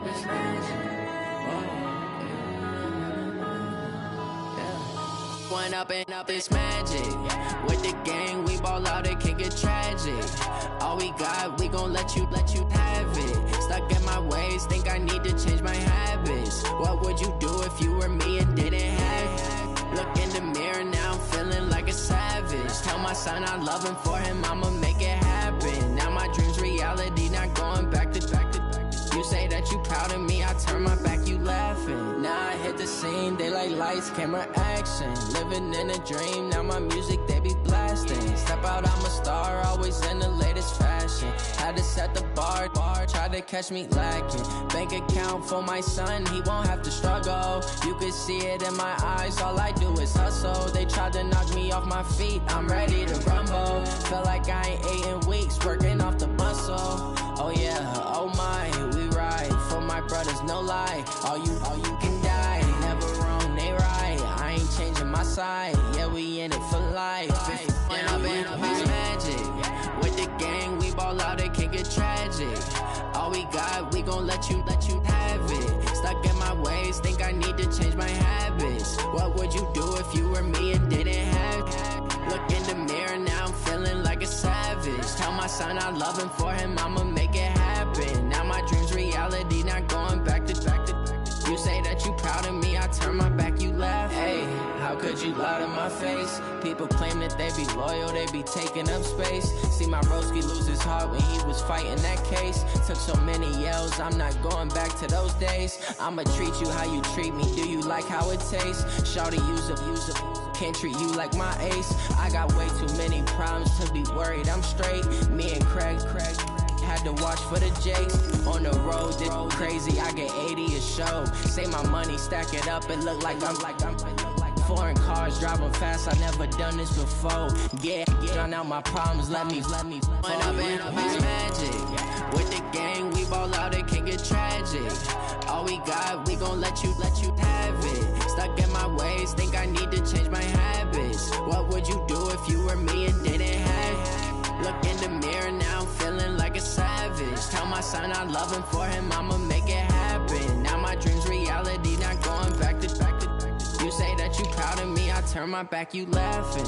this magic. One up and up this magic. With the gang, we ball out, it can get tragic. All we got, we gon' let you have it. Stuck in my ways, think I need to change my habits. What would you do if you were me and didn't have it? Look in the mirror, now I'm feeling like a savage. Tell my son I love him, for him I'ma make it happen. Now my dream's reality, not going back to. You say that you proud of me, I turn my back, you laughing. Now I hit the scene, they like lights, camera, action. Living in a dream, now my music, they be blasting. Step out, I'm a star, always in the latest fashion. Had to set the bar, try to catch me lacking. Bank account for my son, he won't have to struggle. You can see it in my eyes, all I do is hustle. They tried to knock me off my feet, I'm ready to rumble. Feel like I ain't ate in weeks, working off the muscle. Oh yeah, oh my, we ride for my brothers, no lie. All you can die, never wrong, they right. I ain't changing my side, yeah, we in it for life. When I've been up is magic. With the gang, we ball out, it can get tragic. All we got, we gon' let you have it. Stuck in my ways, think I need to change my habits. What would you do if you were me and didn't have it? Look in the mirror, now I'm feeling like a savage. Tell my son I love him, for him I'ma make it happen. Now my dream's reality, not going back to. You say that you proud of me, I turn my back, you laugh. Hey, how could you lie to my face? People claim that they be loyal, they be taking up space. See my broski lose his heart when he was fighting that case. Took so many yells, I'm not going back to those days. I'ma treat you how you treat me, do you like how it tastes? Shawty, use up, can't treat you like my ace. I got way too many problems to be worried, I'm straight. Me and Craig had to watch for the Jakes. On the road, this crazy, I get 80 a show. Say my money, stack it up, it look like I'm foreign cars, driving fast, I never done this before. Yeah, drown out my problems, let me When I've been up is magic. With the gang, we ball out, it can get tragic. All we got, we gon' let you have it. Stuck in my ways, think I need to change my habits. What would you do if you were me and didn't have it? Look in the mirror, now I'm feeling like a savage. Tell my son I love him, for him I'ma make it happen. Now my dream's reality, not going back to. You say that you proud of me, I turn my back, you laughing.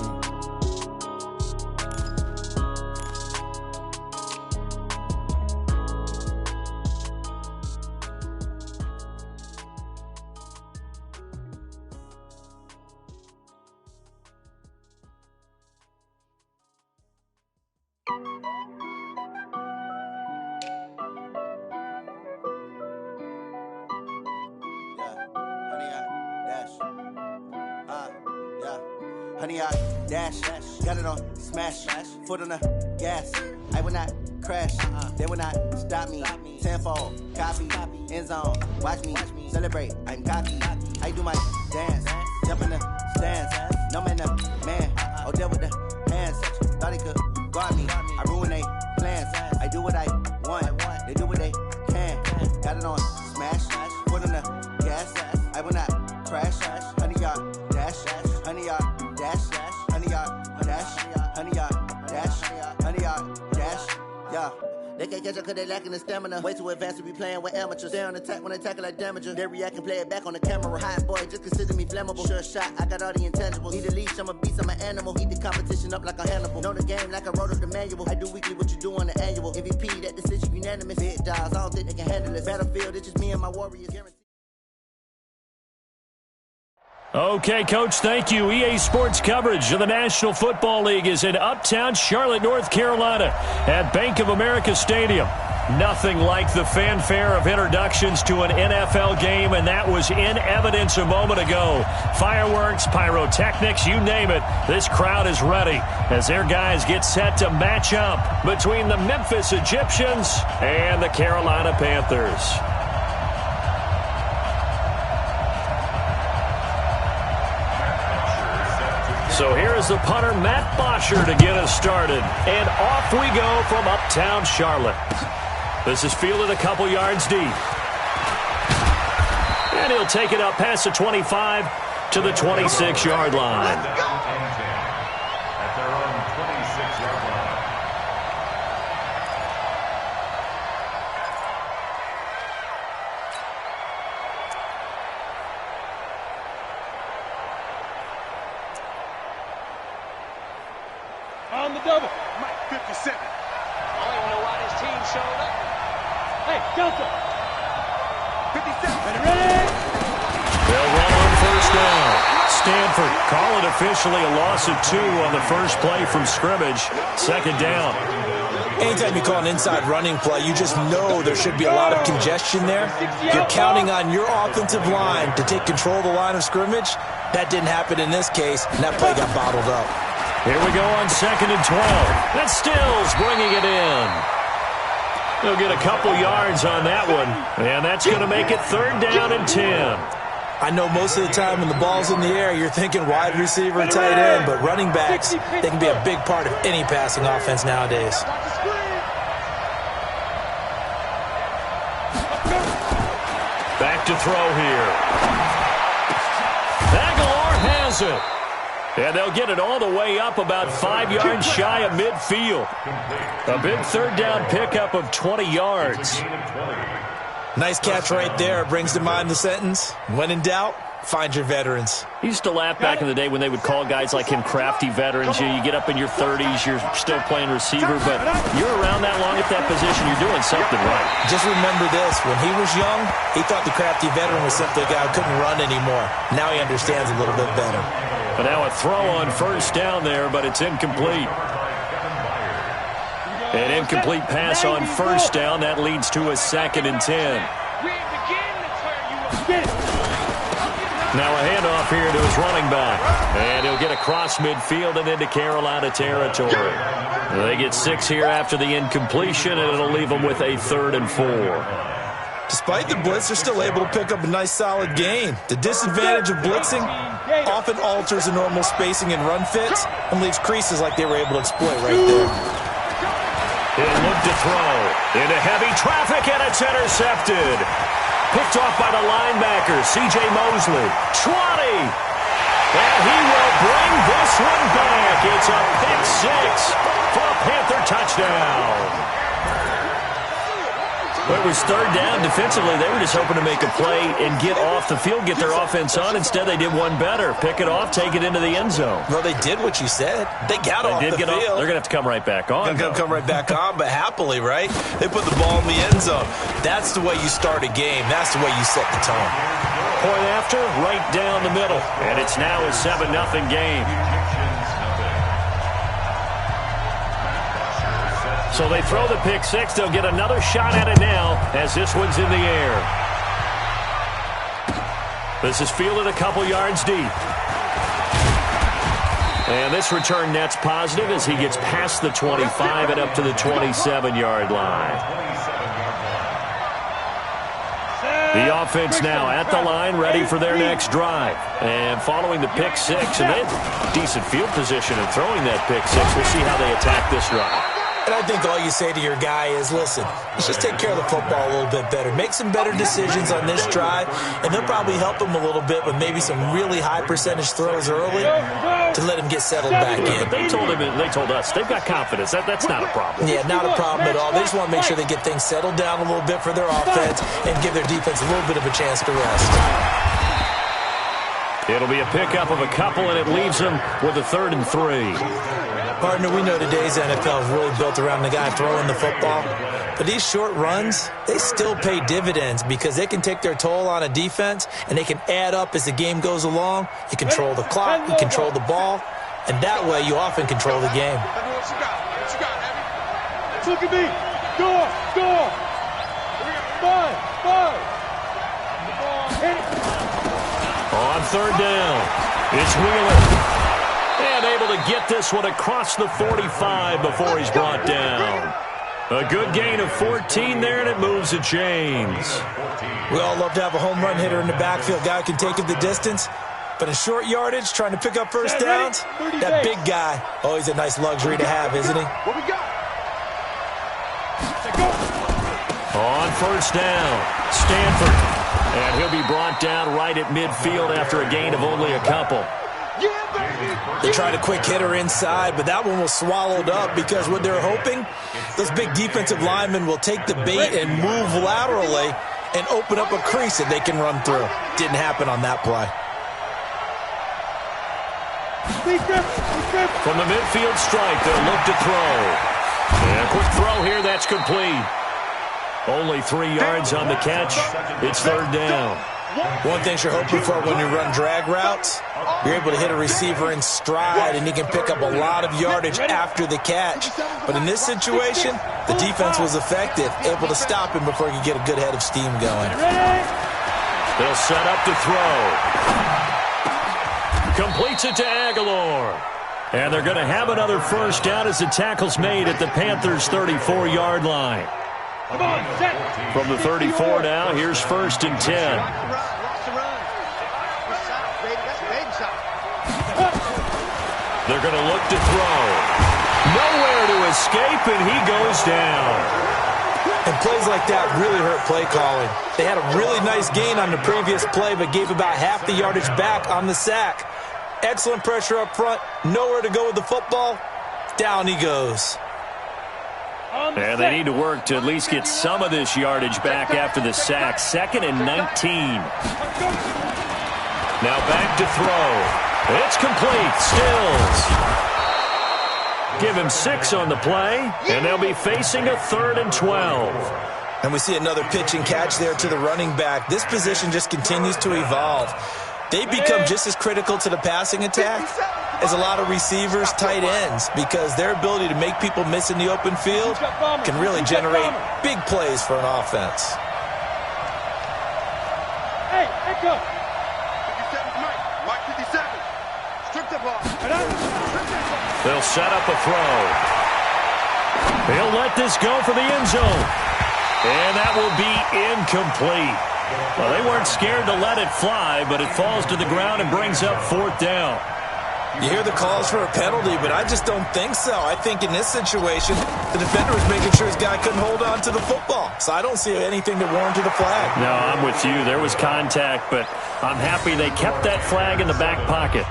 Honey, I dash, got it on smash, foot on the gas. I will not crash, they will not stop me. Tenfold, copy, end zone, watch me celebrate. I'm cocky, I do my dance, jump in the stands. No man, man, oh there with the hands. Thought he could guard me, I ruin they plans. I do what I want, they do what they can. Got it on smash, foot on the gas. I will not crash, honey, y'all dash, honey, y'all dash, honey, y'all dash, honey, y'all dash, honey, y'all dash, yeah. They can't catch up cause they lacking the stamina. Way too advanced to be playing with amateurs. Stay on attack when they tackle like damager. They react and play it back on the camera. Hot boy, just consider me flammable. Sure shot, I got all the intangibles. Need a leash, I'm a beast, I'm an animal. Eat the competition up like a Hannibal. Know the game like I wrote up the manual. I do weekly what you do on the annual. MVP, that decision unanimous. Big dogs, I don't think they can handle this. Battlefield, it's just me and my warriors. Guaranteed. Okay, Coach, thank you. EA Sports coverage of the National Football League is in Uptown Charlotte, North Carolina at Bank of America Stadium. Nothing like the fanfare of introductions to an NFL game, and that was in evidence a moment ago. Fireworks, pyrotechnics, you name it. This crowd is ready as their guys get set to match up between the Memphis Egyptians and the Carolina Panthers. So here is the punter, Matt Bosher, to get us started. And off we go from Uptown Charlotte. This is fielded a couple yards deep. And he'll take it up past the 25 to the 26-yard line. Let's go! At their own 26-yard line. 1 on the double. Mike, 57. I don't even know why this team showed up. Hey, Delta. 57. Ready? They'll run on first down. Stanford call it officially a loss of 2 on the first play from scrimmage. Second down. Anytime you call an inside running play, you just know there should be a lot of congestion there. You're counting on your offensive line to take control of the line of scrimmage. That didn't happen in this case, and that play got bottled up. Here we go on 2nd and 12. That's Stills bringing it in. They'll get a couple yards on that one, and that's going to make it 3rd down and 10. I know most of the time when the ball's in the air, you're thinking wide receiver, tight end, but running backs, they can be a big part of any passing offense nowadays. Back to throw here. Aguilar has it. And they'll get it all the way up about 5 yards shy of midfield. A big 3rd down pickup of 20 yards. Nice catch right there. Brings to mind the sentence, when in doubt, find your veterans. He used to laugh back in the day when they would call guys like him crafty veterans. You get up in your 30s, you're still playing receiver, but you're around that long at that position, you're doing something right. Just remember this, when he was young, he thought the crafty veteran was simply a guy who couldn't run anymore. Now he understands a little bit better. But now a throw on first down there, but it's incomplete. An incomplete pass on first down. That leads to a 2nd and 10. Now a handoff here to his running back. And he'll get across midfield and into Carolina territory. They get 6 here after the incompletion, and it'll leave them with a 3rd and 4. Despite the blitz, they're still able to pick up a nice solid gain. The disadvantage of blitzing often alters the normal spacing and run fits and leaves creases like they were able to exploit right there. He'll look to throw into heavy traffic, and it's intercepted. Picked off by the linebacker, C.J. Mosley. 20. And he will bring this one back. It's a pick 6 for a Panther touchdown. Well, it was 3rd down. Defensively, they were just hoping to make a play and get off the field, get their offense on. Instead, they did one better. Pick it off, take it into the end zone. Well, they did what you said. They got off the field. They're going to have to come right back on. They're going to come right back on, but happily, right? They put the ball in the end zone. That's the way you start a game. That's the way you set the tone. Point after, right down the middle. And it's now a 7-0 game. So they throw the pick 6. They'll get another shot at it now as this one's in the air. This is fielded a couple yards deep. And this return net's positive as he gets past the 25 and up to the 27-yard line. The offense now at the line, ready for their next drive. And following the pick 6, and they have decent field position in throwing that pick 6. We'll see how they attack this drive. And I think all you say to your guy is, listen, let's just take care of the football a little bit better. Make some better decisions on this drive, and they'll probably help him a little bit with maybe some really high percentage throws early to let him get settled back in. But they told us they've got confidence. That's not a problem. Yeah, not a problem at all. They just want to make sure they get things settled down a little bit for their offense and give their defense a little bit of a chance to rest. It'll be a pickup of a couple, and it leaves them with a 3rd and 3. Partner, we know today's NFL is really built around the guy throwing the football. But these short runs, they still pay dividends because they can take their toll on a defense, and they can add up as the game goes along. You control the clock, you control the ball, and that way you often control the game. Look at me. Go. Five. On 3rd down, it's Wheeler. And able to get this one across the 45 before he's brought down. A good gain of 14 there, and it moves the chains. We all love to have a home run hitter in the backfield. Guy who can take it the distance. But in short yardage, trying to pick up first downs, that big guy, always a nice luxury to have, isn't he? What we got? On first down, Stanford. And he'll be brought down right at midfield after a gain of only a couple. They tried a quick hitter inside, but that one was swallowed up because what they're hoping, those big defensive linemen will take the bait and move laterally and open up a crease that they can run through. Didn't happen on that play. From the midfield stripe, they'll look to throw. And a quick throw here, that's complete. Only 3 yards on the catch. It's third down. One thing you're hoping for when you run drag routes, you're able to hit a receiver in stride, and he can pick up a lot of yardage after the catch. But in this situation, the defense was effective, able to stop him before he could get a good head of steam going. They'll set up to throw. Completes it to Aguilar. And they're going to have another first down as the tackle's made at the Panthers' 34-yard line. From the 34 now, here's 1st and 10. They're going to look to throw. Nowhere to escape, and he goes down. And plays like that really hurt play calling. They had a really nice gain on the previous play, but gave about half the yardage back on the sack. Excellent pressure up front. Nowhere to go with the football. Down he goes. And they need to work to at least get some of this yardage back after the sack. 2nd and 19. Now back to throw. It's complete. Stills. Give him 6 on the play, and they'll be facing a 3rd and 12. And we see another pitch and catch there to the running back. This position just continues to evolve. They become just as critical to the passing attack as a lot of receivers, tight ends, because their ability to make people miss in the open field can really generate big plays for an offense. Hey, Echo. 57's Mike. Mike 57. Strip the ball. They'll set up a throw. He'll let this go for the end zone. And that will be incomplete. Well, they weren't scared to let it fly, but it falls to the ground and brings up 4th down. You hear the calls for a penalty, but I just don't think so. I think in this situation, the defender was making sure his guy couldn't hold on to the football. So I don't see anything that warranted a flag. No, I'm with you. There was contact, but I'm happy they kept that flag in the back pocket.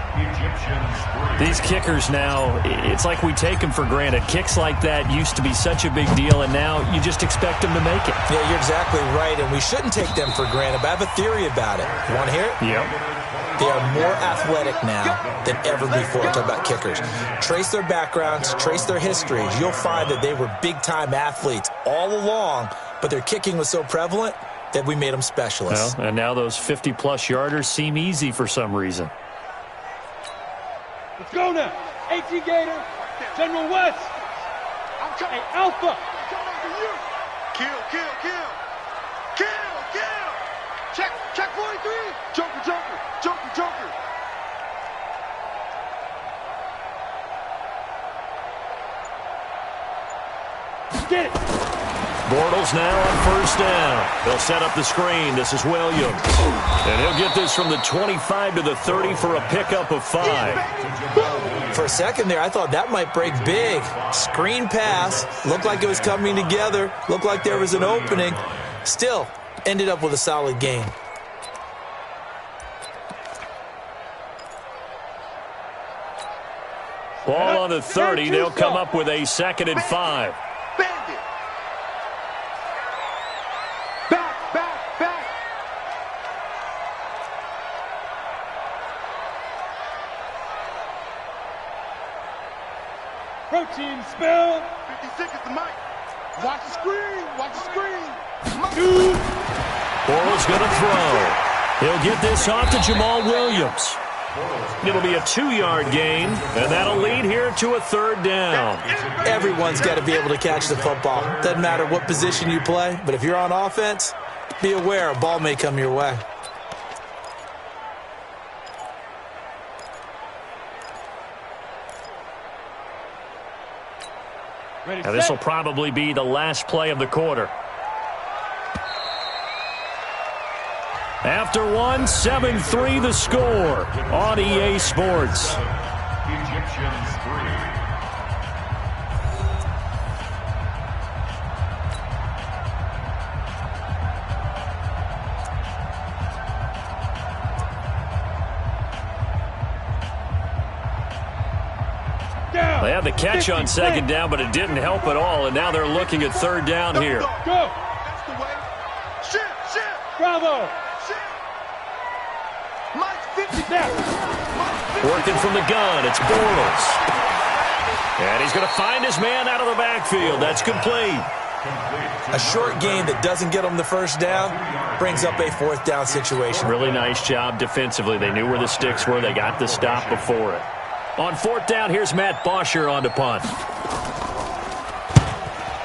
These kickers now, it's like we take them for granted. Kicks like that used to be such a big deal, and now you just expect them to make it. Yeah, you're exactly right, and we shouldn't take them for granted, but I have a theory about it. You want to hear it? Yep. They are more athletic now than ever before. Talk about kickers. Trace their backgrounds, trace their histories. You'll find that they were big-time athletes all along, but their kicking was so prevalent that we made them specialists. Well, and now those 50-plus yarders seem easy for some reason. Let's go now. 18 Gator. General West. I'm coming. Hey, Alpha. I'm coming for you. Kill, kill, kill. Kill, kill. Check 43. Joker, Joker. Joker, Joker. Get it. Bortles now on 1st down. They'll set up the screen. This is Williams. And he'll get this from the 25 to the 30 for a pickup of 5. For a second there, I thought that might break big. Screen pass. Looked like it was coming together. Looked like there was an opening. Still, ended up with a solid gain. Ball on the 30. They'll come up with a 2nd and 5. Bandit. Back. Protein spill. 56 is the mic. Watch the screen. Bortles going to throw. He'll get this off to Jamal Williams. It'll be a 2-yard gain, and that'll lead here to a 3rd down. Everyone's got to be able to catch the football. Doesn't matter what position you play, but if you're on offense, be aware a ball may come your way. Now, this will probably be the last play of the quarter. After one, 7-3 the score on EA Sports. Egyptians 3. They had the catch on 2nd down, but it didn't help at all, and now they're looking at 3rd down here. Go. That's the way. Shift. Bravo. Shift. Mike 50. Mike 50. Working from the gun, it's Bortles. And he's going to find his man out of the backfield. That's complete. A short game that doesn't get them the first down brings up a fourth down situation. Really nice job defensively. They knew where the sticks were. They got the stop before it. On fourth down, here's Matt Bosher on to punt.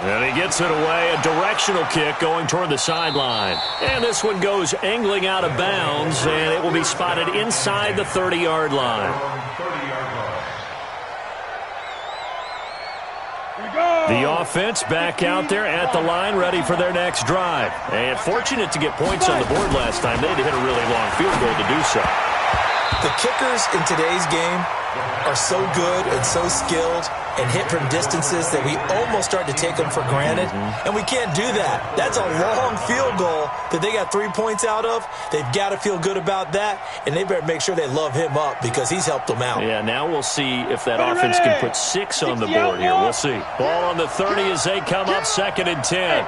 And he gets it away, a directional kick going toward the sideline. And this one goes angling out of bounds, and it will be spotted inside the 30-yard line. The offense back out there at the line, ready for their next drive. And fortunate to get points on the board last time. They had to hit a really long field goal to do so. The kickers in today's game are so good and so skilled and hit from distances that we almost start to take them for granted. And we can't do that. That's a long field goal that they got 3 points out of. They've got to feel good about that, and they better make sure they love him up because he's helped them out. Yeah, now we'll see if that offense can put 6 on the board here. We'll see. Ball on the 30 as they come up, 2nd and 10.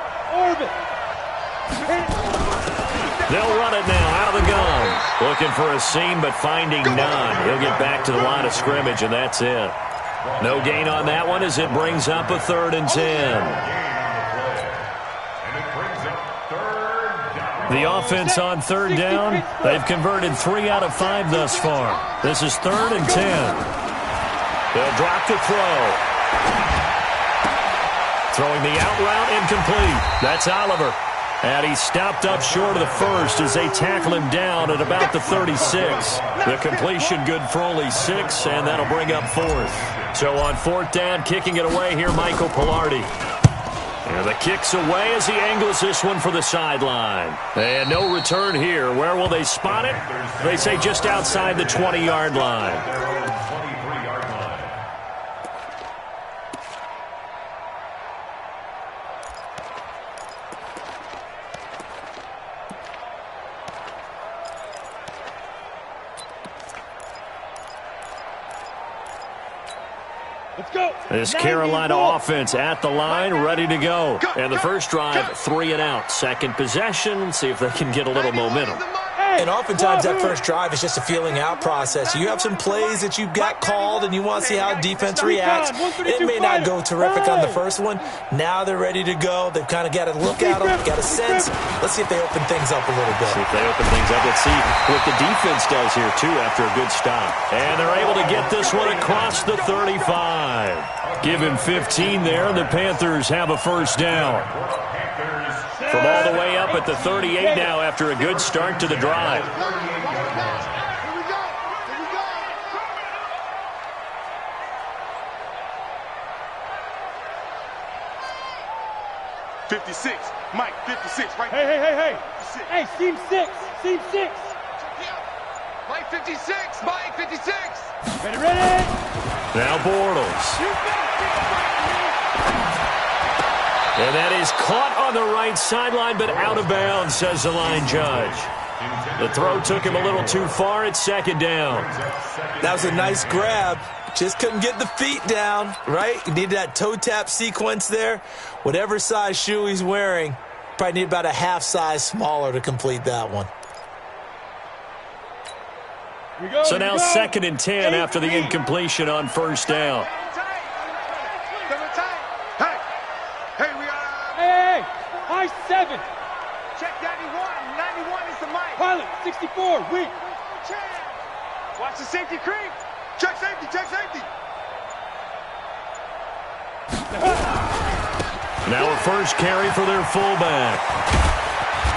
They'll run it now out of the gun. Looking for a seam, but finding none. He'll get back to the line of scrimmage, and that's it. No gain on that one as it brings up a 3rd and 10. The offense on 3rd down, they've converted 3 out of 5 thus far. This is 3rd and 10. They'll drop the throw. Throwing the out route incomplete. That's Oliver. And he stopped up short of the first as they tackle him down at about the 36. The completion good for only 6, and that'll bring up 4th. So on 4th down, kicking it away here, Michael Pilardi. And the kick's away as he angles this one for the sideline. And no return here. Where will they spot it? They say just outside the 20-yard line. This Carolina offense at the line, ready to go. And the first drive, 3 and out. Second possession, see if they can get a little momentum. And oftentimes that first drive is just a feeling out process. You have some plays that you've got called and you want to see how defense reacts. It may not go terrific on the first one. Now they're ready to go. They've kind of got to look at them, got a sense. Let's see if they open things up a little bit. See if they open things up. Let's see what the defense does here, too, after a good stop. And they're able to get this one across the 35. Give him 15 there. The Panthers have a first down. From all the way up at the 38 now after a good start to the drive. Here we go. 56. Mike, 56, right? Hey. Hey, seam 6. Mike, 56. Mike, 56. Ready. Now Bortles. And that is caught on the right sideline, but out of bounds, says the line judge. The throw took him a little too far. It's 2nd down. That was a nice grab. Just couldn't get the feet down, right? You need that toe tap sequence there. Whatever size shoe he's wearing, probably need about a half size smaller to complete that one. So now 2nd and 10 after the incompletion on first down. High 7. Check 91. 91 is the mic. Pilot, 64. Weak. Watch the safety creep. Check safety. Now a first carry for their fullback.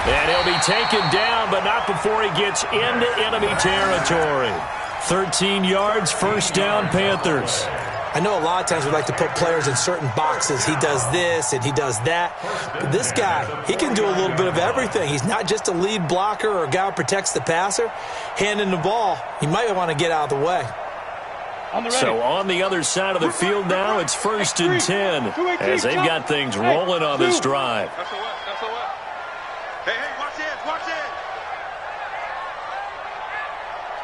And he'll be taken down, but not before he gets into enemy territory. 13 yards, first down, Panthers. I know a lot of times we like to put players in certain boxes. He does this and he does that. But this guy, he can do a little bit of everything. He's not just a lead blocker or a guy who protects the passer. Handing the ball, he might want to get out of the way. So on the other side of the field now, it's 1st and 10 as they've got things rolling on this drive. Hey, watch it.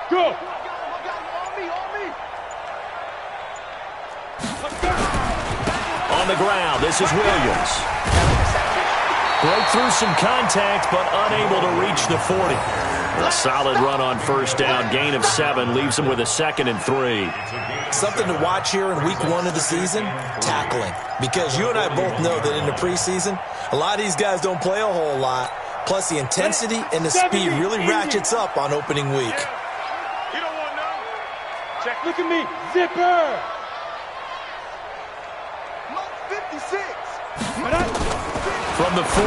Go. On the ground, this is Williams. Broke through some contact, but unable to reach the 40. A solid run on first down. Gain of 7 leaves him with a 2nd and 3. Something to watch here in week 1 of the season, tackling. Because you and I both know that in the preseason, a lot of these guys don't play a whole lot. Plus, the intensity and the speed really ratchets up on opening week. You don't want none. Check. Look at me. Zipper. 56. From the 41,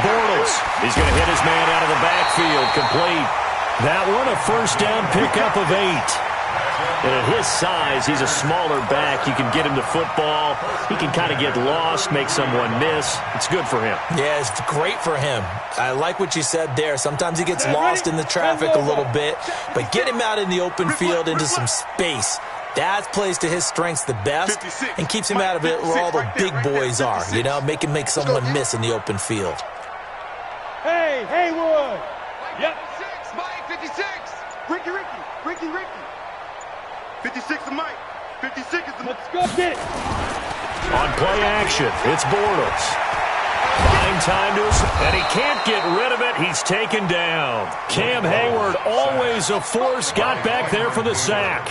Bortles. He's going to hit his man out of the backfield. Complete. That one, a first down pickup of 8. And at his size, he's a smaller back. You can get him the football. He can kind of get lost, make someone miss. It's good for him. Yeah, it's great for him. I like what you said there. Sometimes he gets lost in the traffic a little bit. But get him out in the open field into some space. That plays to his strengths the best and keeps him out of it where all the big boys are. You know, make someone miss in the open field. Hey, Haywood. Yep. 56. Ricky. 56 is Mike. 56 is the... Let's go get it. On play action, it's Bortles. Buying time to us, and he can't get rid of it. He's taken down. Cam Hayward, always a force, got back there for the sack.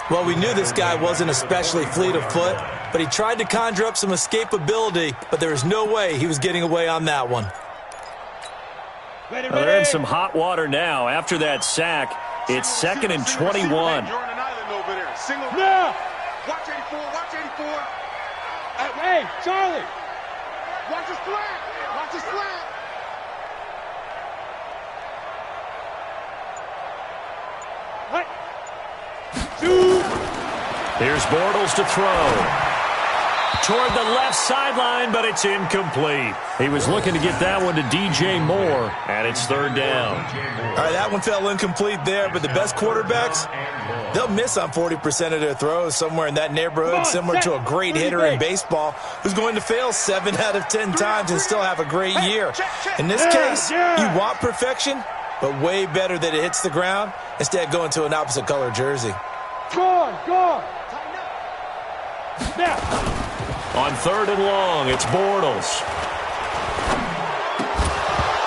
Well, we knew this guy wasn't especially fleet of foot, but he tried to conjure up some escapability, but there was no way he was getting away on that one. Well, they're in some hot water now. After that sack, it's 2nd and 21. No! Watch 84, watch 84. Hey, Charlie! Watch the slant! Watch the slant! What? Shoot! Here's Bortles to throw. Toward the left sideline, but it's incomplete. He was looking to get that one to DJ Moore, and it's 3rd down. All right, that one fell incomplete there, but the best quarterbacks, they'll miss on 40% of their throws, somewhere in that neighborhood, similar to a great hitter in baseball who's going to fail 7 out of 10 times and still have a great year. In this case, you want perfection, but way better that it hits the ground instead of going to an opposite color jersey. Go on. Now. On 3rd and long, it's Bortles.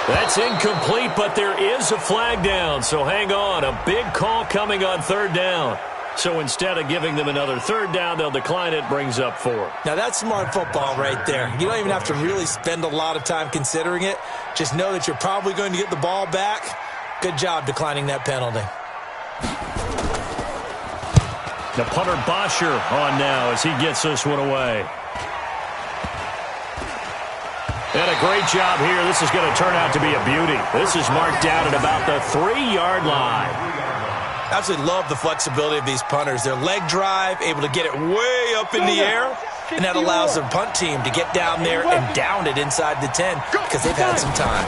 That's incomplete, but there is a flag down, so hang on. A big call coming on 3rd down. So instead of giving them another 3rd down, they'll decline it, brings up 4. Now that's smart football right there. You don't even have to really spend a lot of time considering it. Just know that you're probably going to get the ball back. Good job declining that penalty. The punter Bosher on now as he gets this one away. And a great job here. This is going to turn out to be a beauty. This is marked down at about the 3-yard line. Absolutely love the flexibility of these punters. Their leg drive, able to get it way up in the air, and that allows their punt team to get down there and down it inside the 10 because they've had some time.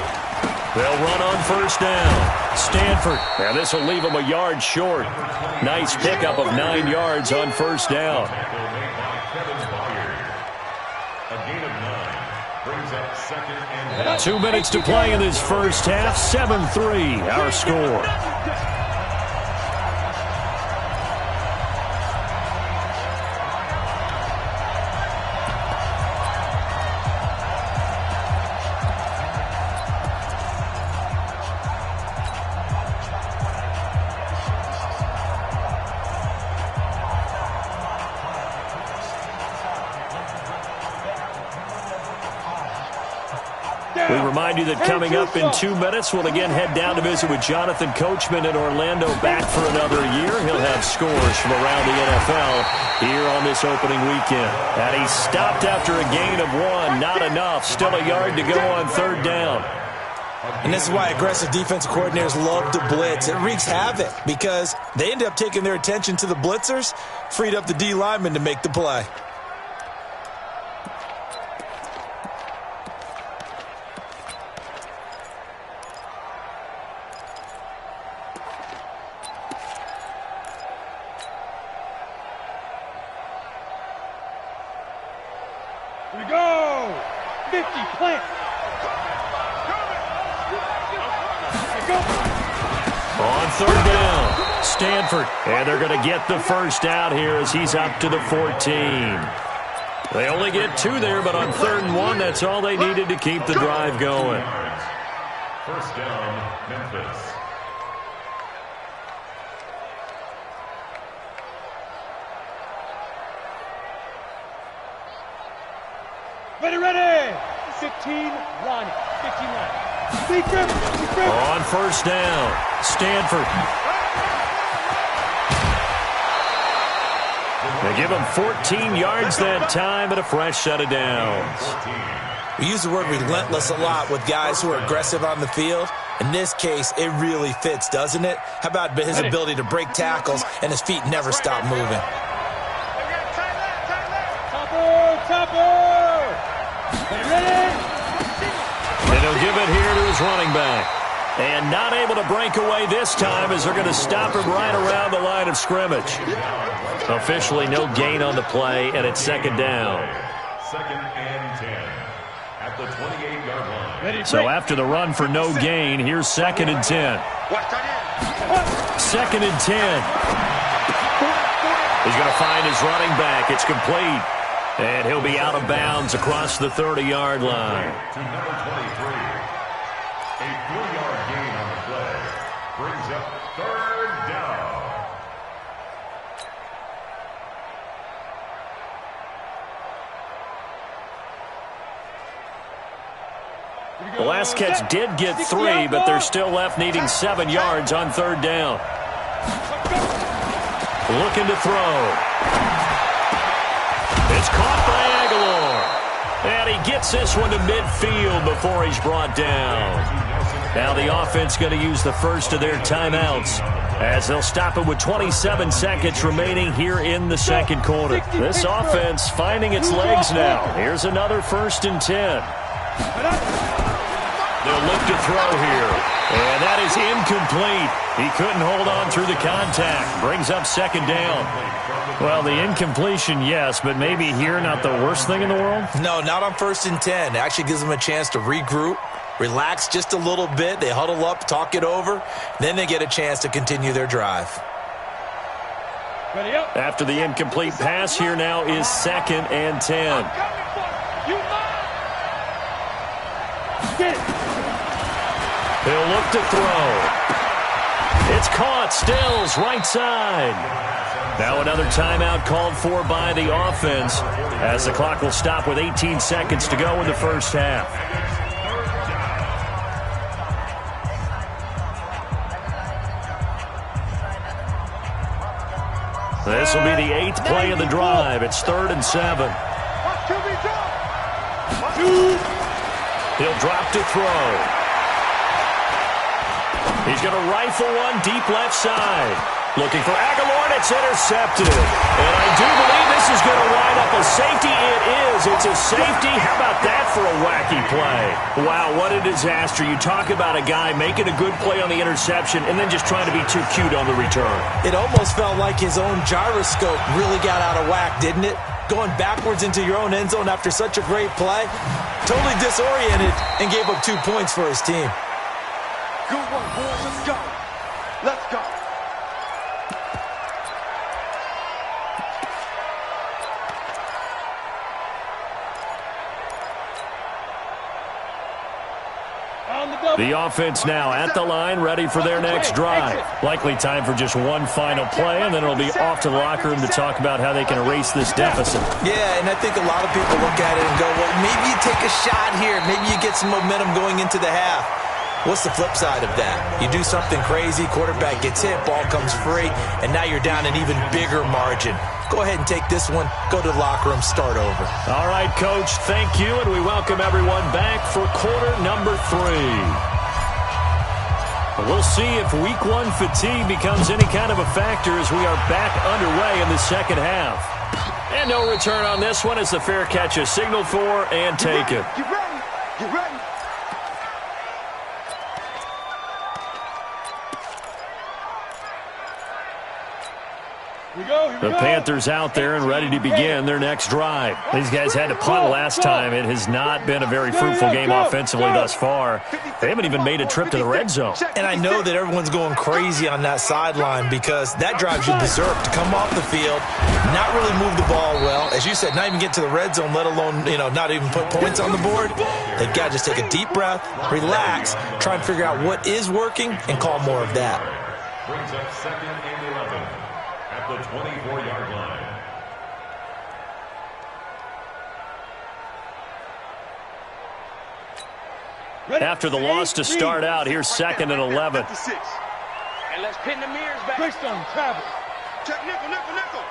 They'll run on 1st down. Stanford. Now this will leave them a yard short. Nice pickup of 9 yards on 1st down. A gain of 9 brings up 2nd and 2 minutes to play in this first half. 7-3 our score. We remind you that coming up in 2 minutes, we'll again head down to visit with Jonathan Coachman in Orlando, back for another year. He'll have scores from around the NFL here on this opening weekend. And he stopped after a gain of 1. Not enough. Still a yard to go on 3rd down. And this is why aggressive defensive coordinators love to blitz. It wreaks havoc because they end up taking their attention to the blitzers, freed up the D lineman to make the play. Here we go! 50, plant! On 3rd down, Stanford. And they're going to get the first out here as he's up to the 14. They only get 2 there, but on 3rd and 1, that's all they needed to keep the drive going. 1st down, Memphis. Ready. 15-1. 15-1. On first down, Stanford. They give him 14 yards that time and a fresh set of downs. We use the word relentless a lot with guys who are aggressive on the field. In this case, it really fits, doesn't it? How about his ability to break tackles and his feet never stop moving? Topper! Ready? And he'll give it here to his running back. And not able to break away this time as they're going to stop him right around the line of scrimmage. Officially no gain on the play, and it's second down. Second and 10 at the 28-yard line. So after the run for no gain, here's second and 10. Second and 10. He's going to find his running back. It's complete. And he'll be out of bounds across the 30-yard line. To number 23. A 4-yard gain on the play brings up third down. The last catch did get 3, but they're still left needing 7 yards on third down. Looking to throw. It's caught by Aguilar. And he gets this one to midfield before he's brought down. Now the offense going to use the first of their timeouts as they'll stop it with 27 seconds remaining here in the second quarter. This offense finding its legs now. Here's another first and 10. They'll look to throw here. And that is incomplete. He couldn't hold on through the contact. Brings up second down. Well, the incompletion, yes, but maybe here not the worst thing in the world? No, not on first and 10. It actually gives them a chance to regroup, relax just a little bit. They huddle up, talk it over. Then they get a chance to continue their drive. After the incomplete pass, here now is second and 10. He'll look to throw. It's caught. Stills right side. Now another timeout called for by the offense as the clock will stop with 18 seconds to go in the first half. This will be the 8th play of the drive. It's 3rd and 7. He'll drop to throw. He's going to rifle one deep left side. Looking for Aguilar, and it's intercepted. And I do believe this is going to wind up a safety. It is. It's a safety. How about that for a wacky play? Wow, what a disaster. You talk about a guy making a good play on the interception and then just trying to be too cute on the return. It almost felt like his own gyroscope really got out of whack, didn't it? Going backwards into your own end zone after such a great play. Totally disoriented and gave up 2 points for his team. Good one, boys. Let's go. Let's go. The offense now at the line, ready for their next drive. Likely time for just one final play, and then it'll be off to the locker room to talk about how they can erase this deficit. Yeah, and I think a lot of people look at it and go, well, maybe you take a shot here. Maybe you get some momentum going into the half. What's the flip side of that? You do something crazy, quarterback gets hit, ball comes free, and now you're down an even bigger margin. Go ahead and take this one, go to the locker room, start over. All right, Coach, thank you, and we welcome everyone back for quarter number 3. We'll see if week 1 fatigue becomes any kind of a factor as we are back underway in the second half. And no return on this one as the fair catch is signaled for and taken. Get ready. Get ready. The Panthers out there and ready to begin their next drive. These guys had to punt last time. It has not been a very fruitful game offensively thus far. They haven't even made a trip to the red zone. And I know that everyone's going crazy on that sideline because that drive should deserve to come off the field, not really move the ball well. As you said, not even get to the red zone, let alone, not even put points on the board. They've got to just take a deep breath, relax, try and figure out what is working, and call more of that. Brings up second and 11 at the 24-yard line. after the loss to start out. Here's 2nd and 11. And let's pin the mirrors back. Quick stone, travel. Check nickel, nickel, nickel.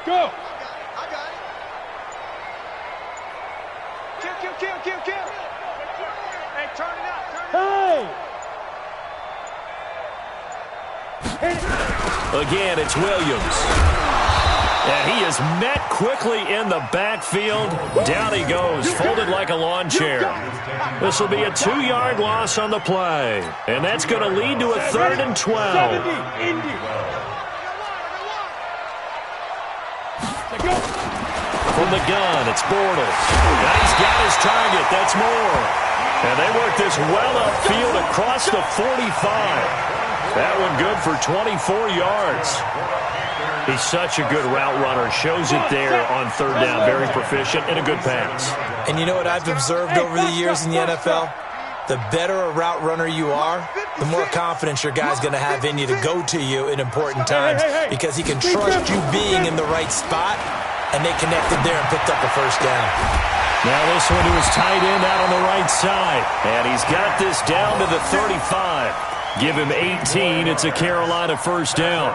Go. I got it. Kill. Hey, turn it up. Hey. Again, it's Williams. And he is met quickly in the backfield. Down he goes, folded like a lawn chair. This will be a 2-yard loss on the play. And that's going to lead to a 3rd and 12. From the gun, it's Bortles. And he's got his target. That's Moore. And they work this well upfield across the 45. That one good for 24 yards. He's such a good route runner. Shows it there on 3rd down. Very proficient and a good pass. And you know what I've observed over the years in the NFL? The better a route runner you are, the more confidence your guy's going to have in you to go to you in important times because he can trust you being in the right spot, and they connected there and picked up a 1st down. Now this one to his tight end out on the right side. And he's got this down to the 35. Give him 18. It's a Carolina 1st down.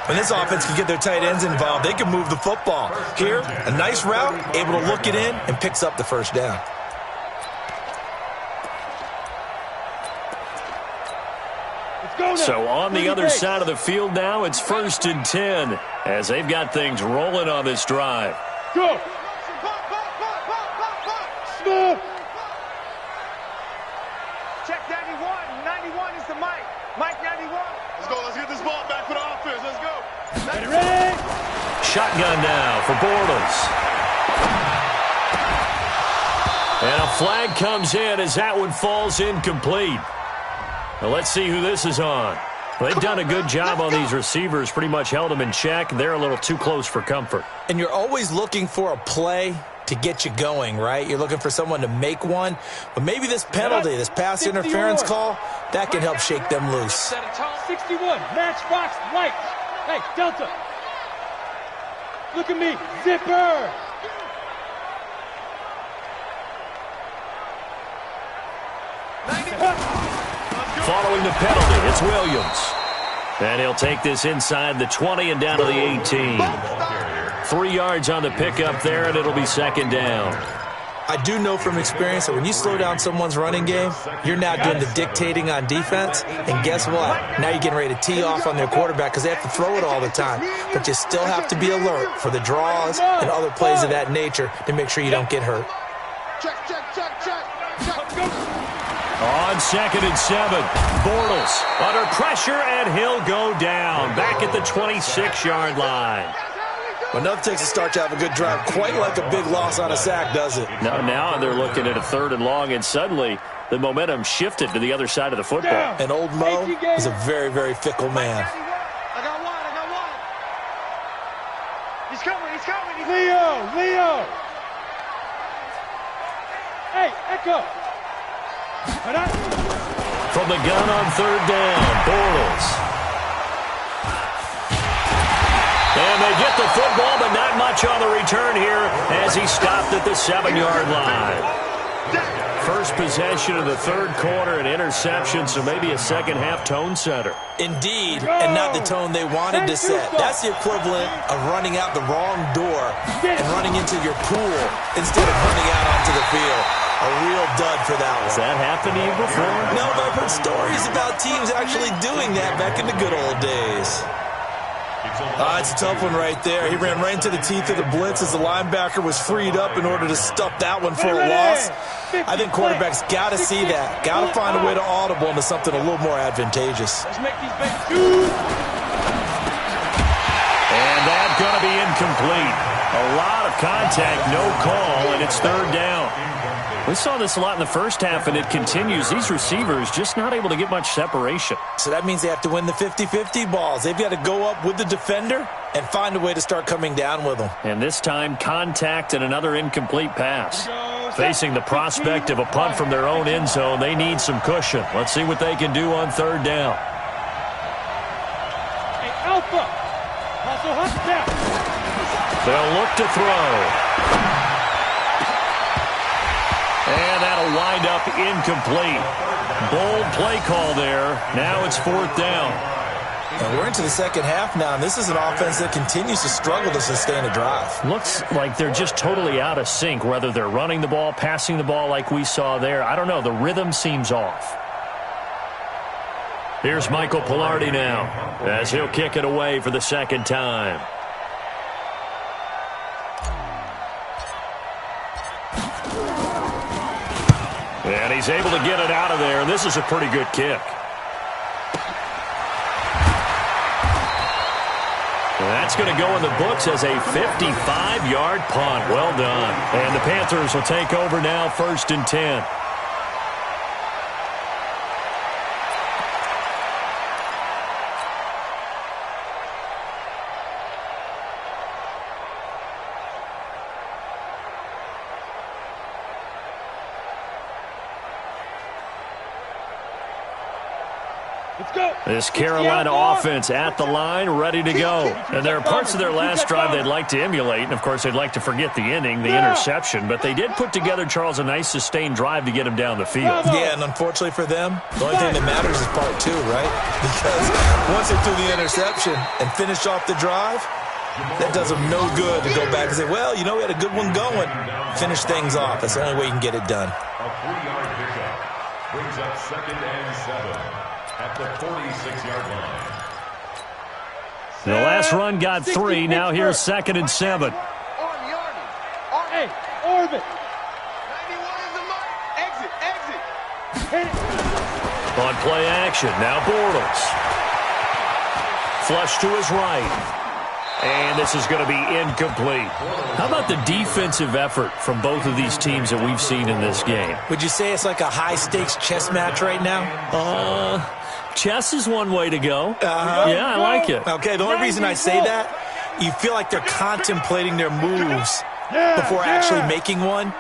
When this offense can get their tight ends involved, they can move the football. Here, a nice route, able to look it in, and picks up the 1st down. So on the other side of the field now, it's 1st and 10 as they've got things rolling on this drive. Go! Smooth! Check 91. 91 is the mic. Mike 91. Let's go. Let's get this ball back for the offense. Let's go. Ready? Shotgun now for Bortles. And a flag comes in as that one falls incomplete. Now let's see who this is on. Well, they've done a good job on these receivers, pretty much held them in check. They're a little too close for comfort. And you're always looking for a play to get you going, right? You're looking for someone to make one. But maybe this penalty, this pass interference call, that can help shake them loose. 61, Matchbox Light. Hey, Delta. Look at me, Zipper. Following the penalty, it's Williams. And he'll take this inside the 20 and down to the 18. 3 yards on the pickup there, and it'll be 2nd down. I do know from experience that when you slow down someone's running game, you're now doing the dictating on defense. And guess what? Now you're getting ready to tee off on their quarterback because they have to throw it all the time. But you still have to be alert for the draws and other plays of that nature to make sure you don't get hurt. Check. On 2nd and 7, Bortles under pressure, and he'll go down. Back at the 26-yard line. But nothing takes a start to have a good drive, quite like a big loss on a sack, does it? Now they're looking at a 3rd and long, and suddenly the momentum shifted to the other side of the football. And old Mo is a very, very fickle man. I got one. He's coming. Leo. Hey, Echo. From the gun on 3rd down, Bortles. And they get the football, but not much on the return here as he stopped at the 7-yard line. First possession of the 3rd quarter, an interception, so maybe a second-half tone setter. Indeed, and not the tone they wanted to set. That's the equivalent of running out the wrong door and running into your pool instead of running out onto the field. A real dud for that one. Has that happened to you before? No, but I've heard stories about teams actually doing that back in the good old days. It's a tough one right there. He ran right into the teeth of the blitz as the linebacker was freed up in order to stuff that one for a loss. I think quarterbacks got to see that. Got to find a way to audible into something a little more advantageous. Let's make these big dudes. And that's going to be incomplete. A lot of contact, no call, and it's 3rd down. We saw this a lot in the first half, and it continues. These receivers just not able to get much separation. So that means they have to win the 50-50 balls. They've got to go up with the defender and find a way to start coming down with them. And this time, contact and another incomplete pass. Facing the prospect of a punt from their own end zone, they need some cushion. Let's see what they can do on 3rd down. Hey, Alpha. Also, They'll look to throw. And that'll wind up incomplete. Bold play call there. Now it's 4th down. And we're into the second half now, and this is an offense that continues to struggle to sustain a drive. Looks like they're just totally out of sync, whether they're running the ball, passing the ball like we saw there. I don't know. The rhythm seems off. Here's Michael Pilardi now as he'll kick it away for the second time. And he's able to get it out of there, and this is a pretty good kick. That's going to go in the books as a 55-yard punt. Well done. And the Panthers will take over now, 1st and 10. This Carolina offense at the line, ready to go. And there are parts of their last drive they'd like to emulate. And, of course, they'd like to forget the ending, the interception. But they did put together, Charles, a nice sustained drive to get him down the field. Yeah, and unfortunately for them, the only thing that matters is part 2, right? Because once they threw the interception and finished off the drive, that does them no good to go back and say, well, you know, we had a good one going. Finish things off. That's the only way you can get it done. A 3-yard pickup brings up 2nd and 7. At the 46-yard line. The last run got 3. Now here's 2nd and 7. Hey, Orbit. 91 is the mark. Exit. On play action, now Bortles. Flush to his right. And this is going to be incomplete. How about the defensive effort from both of these teams that we've seen in this game? Would you say it's like a high-stakes chess match right now? Chess is one way to go. Yeah, I like it. Okay, the only reason I say that, you feel like they're contemplating their moves before actually making one,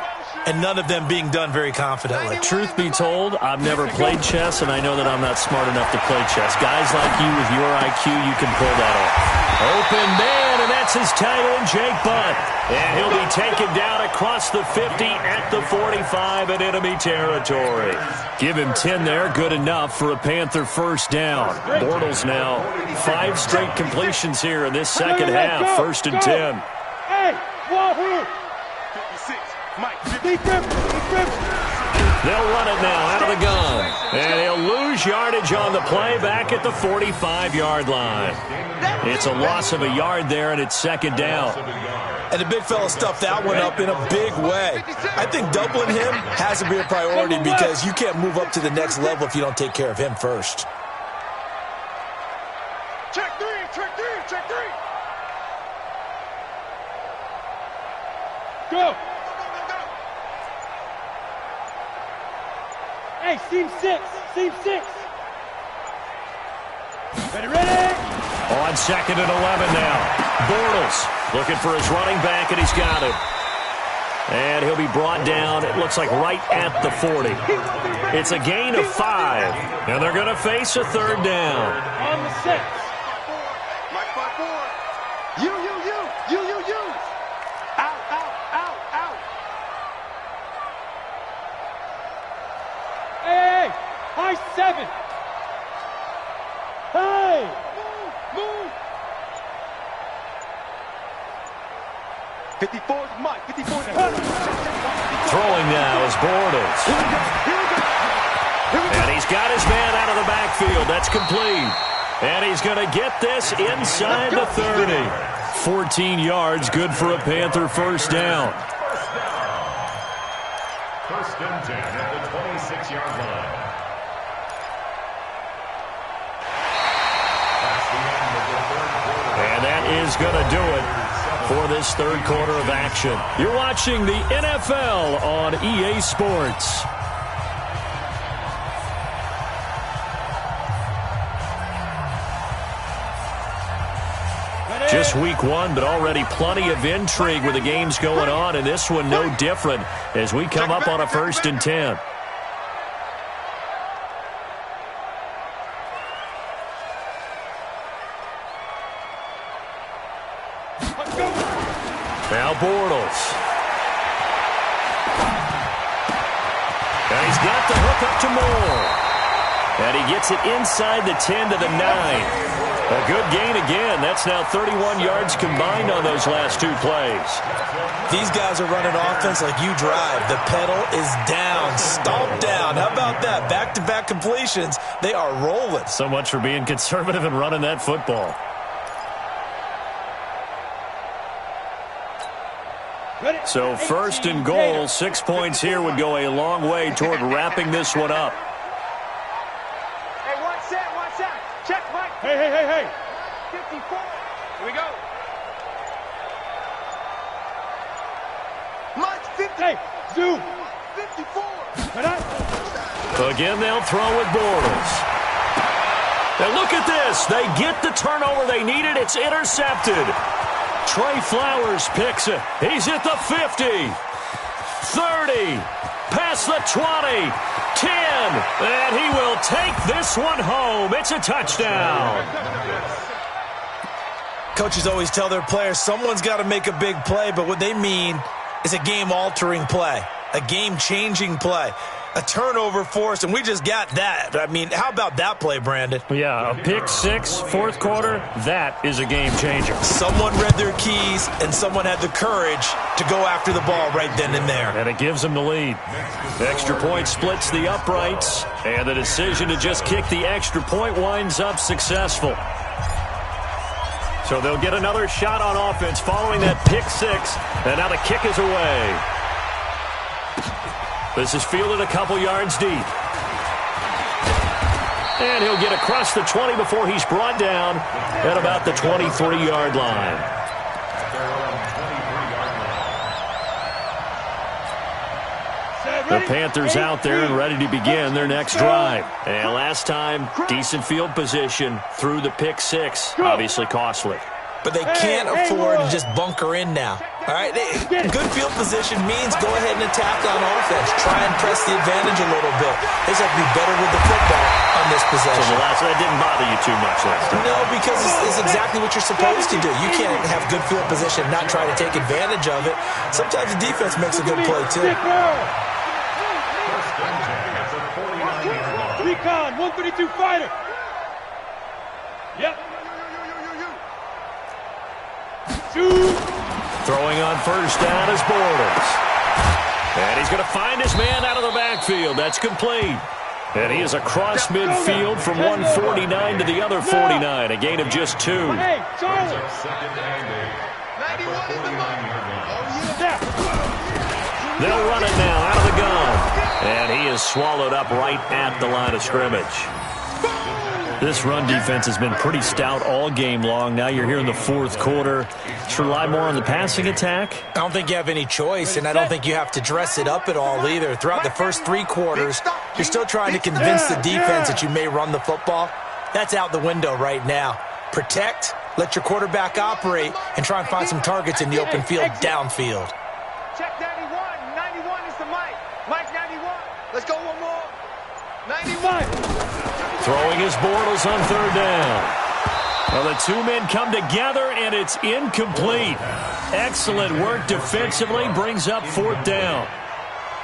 and none of them being done very confidently. Truth be told, I've never played chess, and I know that I'm not smart enough to play chess. Guys like you with your IQ, you can pull that off. Open man, and that's his tight end, Jake Butt. And he'll be taken down across the 50 at the 45 in enemy territory. Give him 10 there, good enough for a Panther 1st down. Bortles now 5 straight completions here in this second half, 1st and 10. Hey, Wahoo! 56, Mike. They'll run it now out of the gun. And he'll lose yardage on the play back at the 45-yard line. It's a loss of a yard there, and it's 2nd down. And the big fella stuffed that one up in a big way. I think doubling him has to be a priority because you can't move up to the next level if you don't take care of him first. Check 3. Go. Hey, seam 6. Ready. On 2nd and 11 now. Bortles looking for his running back, and he's got him. And he'll be brought down, it looks like right at the 40. It's a gain of 5, and they're going to face a 3rd down. On the 6. Mike 5-4. You. Out. Hey, high 7. Hey, move. 54 is Mike. 54 is Throwing now is Bortles. And he's got his man out of the backfield. That's complete. And he's going to get this inside the 30. 14 yards, good for a Panther 1st down. 1st and 10 at the 26-yard line. That's the end of the 3rd quarter. And that is going to do it for this 3rd quarter of action. You're watching the NFL on EA Sports. Just week 1, but already plenty of intrigue with the games going on, and this one no different as we come up on a 1st and 10. Bortles. And he's got the hook up to Moore. And he gets it inside the 10 to the 9. A good gain again. That's now 31 yards combined on those last two plays. These guys are running offense like you drive. The pedal is down, stomped down. How about that? Back-to-back completions. They are rolling. So much for being conservative and running that football. So first and goal, 6 points here would go a long way toward wrapping this one up. Hey, one set. Check, Mike. Hey. 54. Here we go. Mike, 50. Hey, zoom. 54. Again, they'll throw with Bortles. And look at this. They get the turnover they needed. It's intercepted. Trey Flowers picks it. He's at the 50, 30, past the 20, 10, and he will take this one home. It's a touchdown. Coaches always tell their players someone's got to make a big play, but what they mean is a game-altering play, a game-changing play, a turnover force, and we just got that. I mean, how about that play, Brandon? Yeah, a pick six, fourth quarter, that is a game changer. Someone read their keys, and someone had the courage to go after the ball right then and there. And it gives them the lead. The extra point splits the uprights, and the decision to just kick the extra point winds up successful. So they'll get another shot on offense following that pick six, and now the kick is away. This is fielded a couple yards deep. And he'll get across the 20 before he's brought down at about the 23-yard line. The Panthers out there and ready to begin their next drive. And last time, decent field position through the pick six. Obviously costly. But they can't afford to just bunker in now. All right, good field position means go ahead and attack on offense. Try and press the advantage a little bit. They just have to be better with the football on this possession. So that didn't bother you too much last time? No, because it's exactly what you're supposed to do. You can't have good field position and not try to take advantage of it. Sometimes the defense makes a good play, too. Recon, 132 fighter. Yep. Throwing on first down is Bortles. And he's going to find his man out of the backfield. That's complete. And he is across midfield from 149 to the other 49. A gain of just 2. Hey, Charlie. They'll run it now out of the gun. And he is swallowed up right at the line of scrimmage. This run defense has been pretty stout all game long. Now you're here in the fourth quarter. Should rely more on the passing attack? I don't think you have any choice, and I don't think you have to dress it up at all either. Throughout the first 3 quarters, you're still trying to convince the defense that you may run the football. That's out the window right now. Protect, let your quarterback operate, and try and find some targets in the open field downfield. Check 91. 91 is the Mike. Mike 91. Let's go one more. 91. Throwing his Bortles on third down. Well, the two men come together, and it's incomplete. Excellent work defensively, brings up fourth down.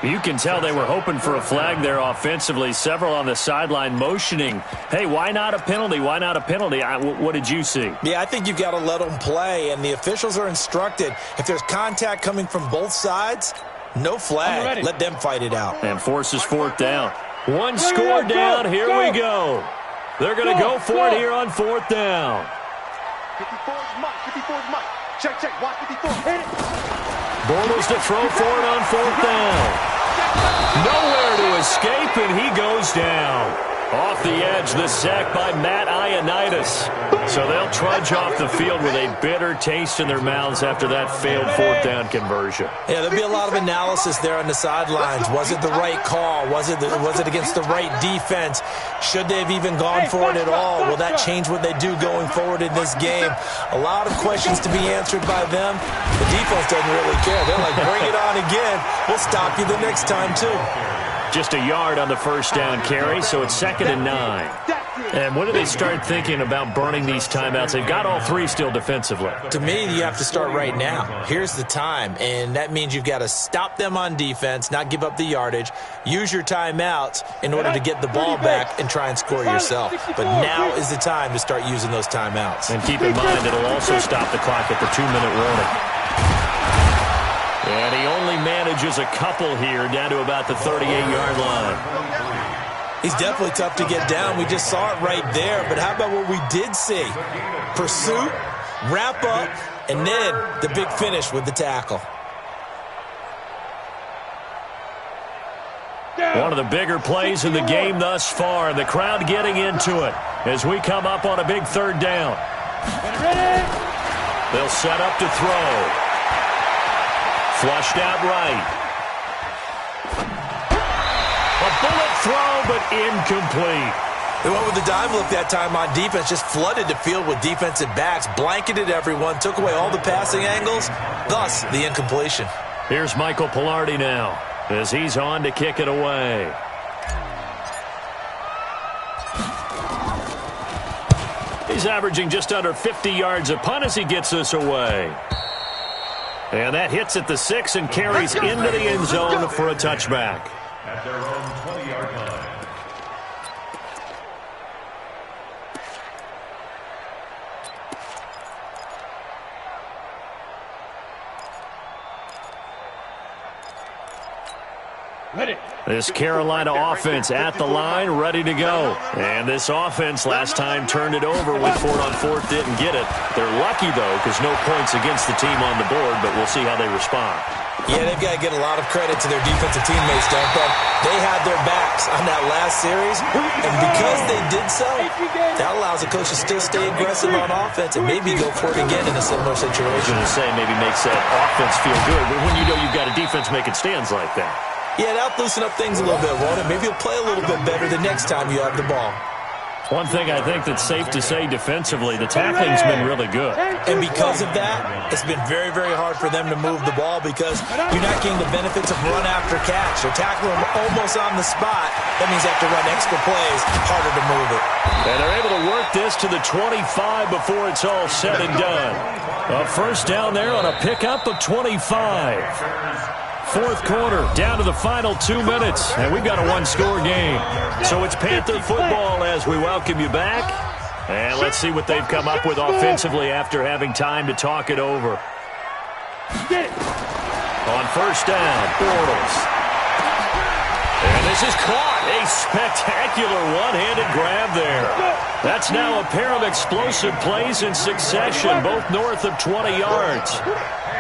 You can tell they were hoping for a flag there offensively. Several on the sideline motioning, hey, why not a penalty? Why not a penalty? What did you see? Yeah, I think you've got to let them play, and the officials are instructed. If there's contact coming from both sides, no flag. Let them fight it out. And forces fourth down. One score down. Here we go. They're going to go for it here on fourth down. 54's Mike. 54's Mike. Check. Watch 54. Hit it. Bortles to throw for it on fourth down. Nowhere to escape, and he goes down. Off the edge, the sack by Matt Ioannidis. So they'll trudge off the field with a bitter taste in their mouths after that failed fourth down conversion. Yeah, there'll be a lot of analysis there on the sidelines. Was it the right call? Was it against the right defense? Should they have even gone for it at all? Will that change what they do going forward in this game? A lot of questions to be answered by them. The defense doesn't really care. They're like, bring it on again. We'll stop you the next time, too. Just a yard on the first down carry, so it's 2nd and 9. And when do they start thinking about burning these timeouts? They've got all three still defensively. To me, you have to start right now. Here's the time, and that means you've got to stop them on defense, not give up the yardage, use your timeouts in order to get the ball back and try and score yourself. But now is the time to start using those timeouts. And keep in mind, it'll also stop the clock at the 2-minute warning. And he only manages a couple here down to about the 38-yard line. He's definitely tough to get down. We just saw it right there. But how about what we did see? Pursuit, wrap up, and then the big finish with the tackle. One of the bigger plays in the game thus far, and the crowd getting into it as we come up on a big third down. They'll set up to throw. Flushed out right. A bullet throw, but incomplete. They went with the dime look that time on defense, just flooded the field with defensive backs, blanketed everyone, took away all the passing angles, thus the incompletion. Here's Michael Pilardi now as he's on to kick it away. He's averaging just under 50 yards a punt as he gets this away. And that hits at the 6 and carries into the end zone for a touchback. At their own 20-yard line. This Carolina offense at the line, ready to go. And this offense last time turned it over with 4-on-4, didn't get it. They're lucky, though, because no points against the team on the board, but we'll see how they respond. Yeah, they've got to get a lot of credit to their defensive teammates, don't they? They had their backs on that last series, and because they did so, that allows the coach to still stay aggressive on offense and maybe go for it again in a similar situation. I was going to say, maybe makes that offense feel good, but when you know you've got a defense making stands like that. Yeah, that'll loosen up things a little bit, won't it? Maybe you'll play a little bit better the next time you have the ball. One thing I think that's safe to say defensively, the tackling's been really good. And because of that, it's been very, very hard for them to move the ball because you're not getting the benefits of run after catch. They're tackling them almost on the spot. That means they have to run extra plays, harder to move it. And they're able to work this to the 25 before it's all said and done. A first down there on a pickup of 25. Fourth quarter, down to the final 2 minutes, and we've got a one-score game. So it's Panther football as we welcome you back. And let's see what they've come up with offensively after having time to talk it over. On first down, Bortles. And this is caught. A spectacular one-handed grab there. That's now a pair of explosive plays in succession, both north of 20 yards.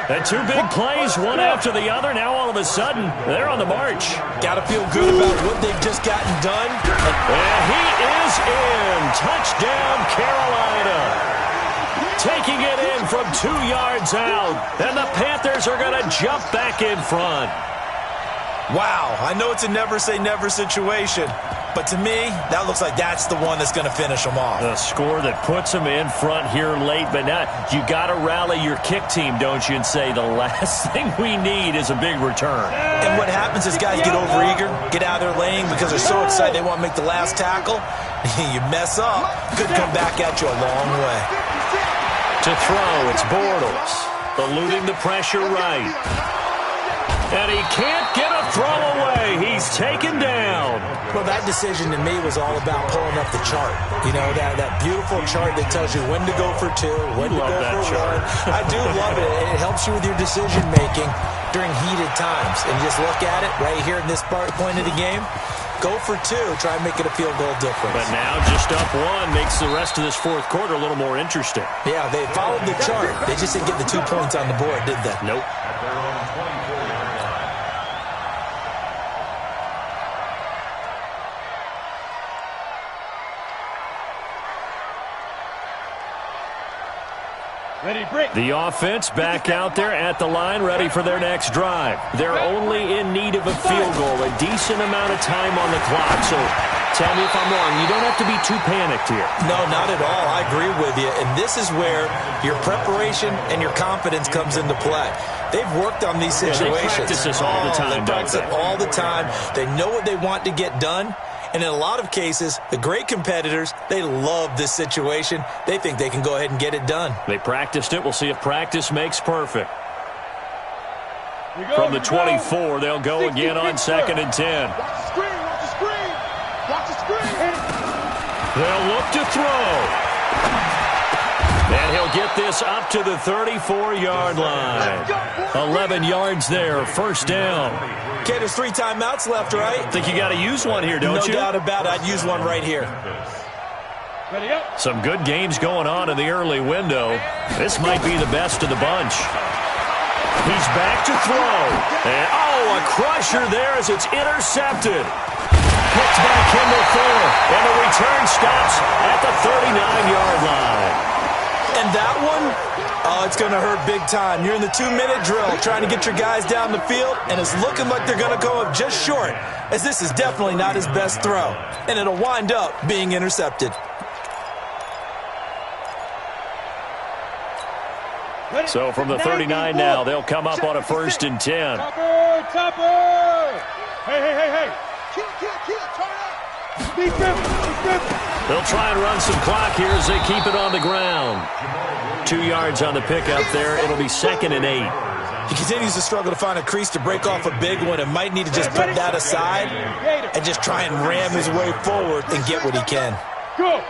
And two big plays, one after the other. Now all of a sudden, they're on the march. Got to feel good about what they've just gotten done. And he is in. Touchdown, Carolina. Taking it in from 2 yards out. And the Panthers are going to jump back in front. Wow, I know it's a never-say-never situation, but to me, that looks like that's the one that's going to finish them off. The score that puts them in front here late, but now you got to rally your kick team, don't you, and say the last thing we need is a big return. And what happens is guys get overeager, get out of their lane because they're so excited they want to make the last tackle. You mess up, could come back at you a long way. To throw, it's Bortles, eluding the pressure right. And he can't get a throw away. He's taken down. Well, that decision to me was all about pulling up the chart. You know, that beautiful chart that tells you when to go for two, when to go for one. I do love it. It helps you with your decision-making during heated times. And you just look at it right here in this point of the game. Go for two. Try and make it a field goal difference. But now just up one makes the rest of this fourth quarter a little more interesting. Yeah, they followed the chart. They just didn't get the 2 points on the board, did they? Nope. The offense back out there at the line, ready for their next drive. They're only in need of a field goal, a decent amount of time on the clock. So tell me if I'm wrong. You don't have to be too panicked here. No, not at all. I agree with you. And this is where your preparation and your confidence comes into play. They've worked on these situations. They practice this all the time, They practice it all the time. They know what they want to get done. And in a lot of cases, the great competitors, they love this situation. They think they can go ahead and get it done. They practiced it. We'll see if practice makes perfect. From the 24, they'll go again on 2nd and 10. Watch the screen, watch the screen. Watch the screen. They'll look to throw. And he'll get this up to the 34-yard line. 11 yards there, first down. Okay, there's 3 timeouts left, right? Think you got to use one here, don't you? No doubt about it. I'd use one right here. Ready up. Some good games going on in the early window. This might be the best of the bunch. He's back to throw. And, a crusher there as it's intercepted. Picked by Kendall Fuller. And the return stops at the 39-yard line. And that one, it's going to hurt big time. You're in the 2-minute drill trying to get your guys down the field, and it's looking like they're going to go up just short, as this is definitely not his best throw. And it'll wind up being intercepted. So from the 39 now, they'll come up on a 1st and 10. Topper! Hey. Kill, turn up. Defense. They'll try and run some clock here as they keep it on the ground. 2 yards on the pickup there. It'll be 2nd and 8. He continues to struggle to find a crease to break off a big one and might need to just put that aside and just try and ram his way forward and get what he can. Go.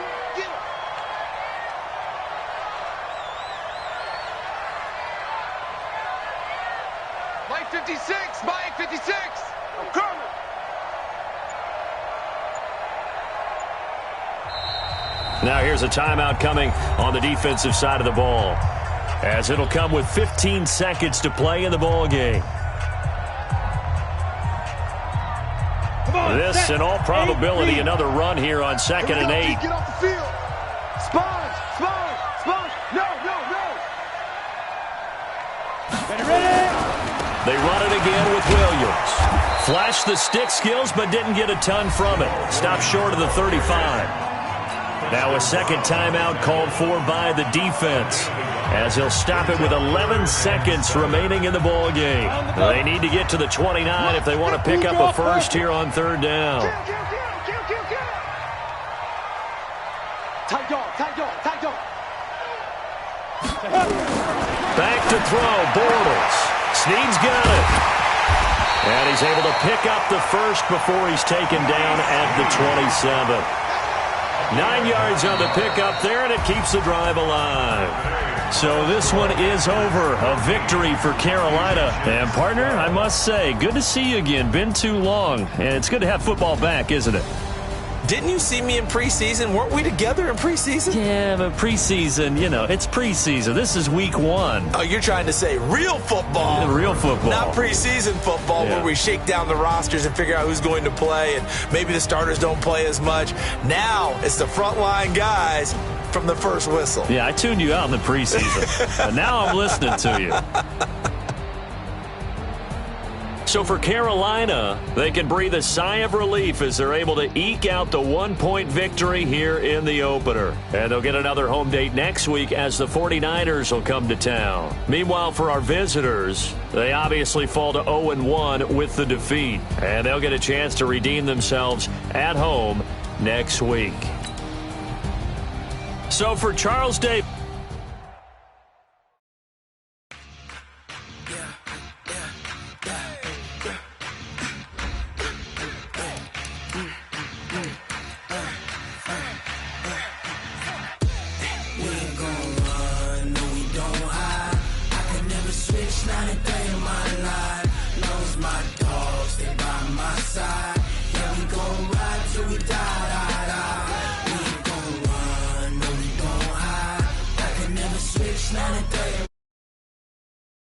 Mike 56. I'm coming. Now here's a timeout coming on the defensive side of the ball, as it'll come with 15 seconds to play in the ball game. This, in all probability, another run here on 2nd and 8. Get off the field. Sponge. No. Ready. They run it again with Williams. Flashed the stick skills, but didn't get a ton from it. Stopped short of the 35. Now a second timeout called for by the defense, as he'll stop it with 11 seconds remaining in the ball game. They need to get to the 29 if they want to pick up a first here on 3rd down. Kill. Tight dog. Back to throw, Bortles. Snead's got it. And he's able to pick up the first before he's taken down at the 27. 9 yards on the pickup there, and it keeps the drive alive. So this one is over. A victory for Carolina. And, partner, I must say, good to see you again. Been too long. And it's good to have football back, isn't it? Didn't you see me in preseason? Weren't we together in preseason? Yeah, but preseason, it's preseason. This is week 1. Oh, you're trying to say real football. Real football. Not preseason football, where we shake down the rosters and figure out who's going to play, and maybe the starters don't play as much. Now it's the frontline guys from the first whistle. Yeah, I tuned you out in the preseason. And now I'm listening to you. So for Carolina, they can breathe a sigh of relief as they're able to eke out the 1-point victory here in the opener. And they'll get another home date next week as the 49ers will come to town. Meanwhile, for our visitors, they obviously fall to 0-1 with the defeat. And they'll get a chance to redeem themselves at home next week. So for Charles Davis.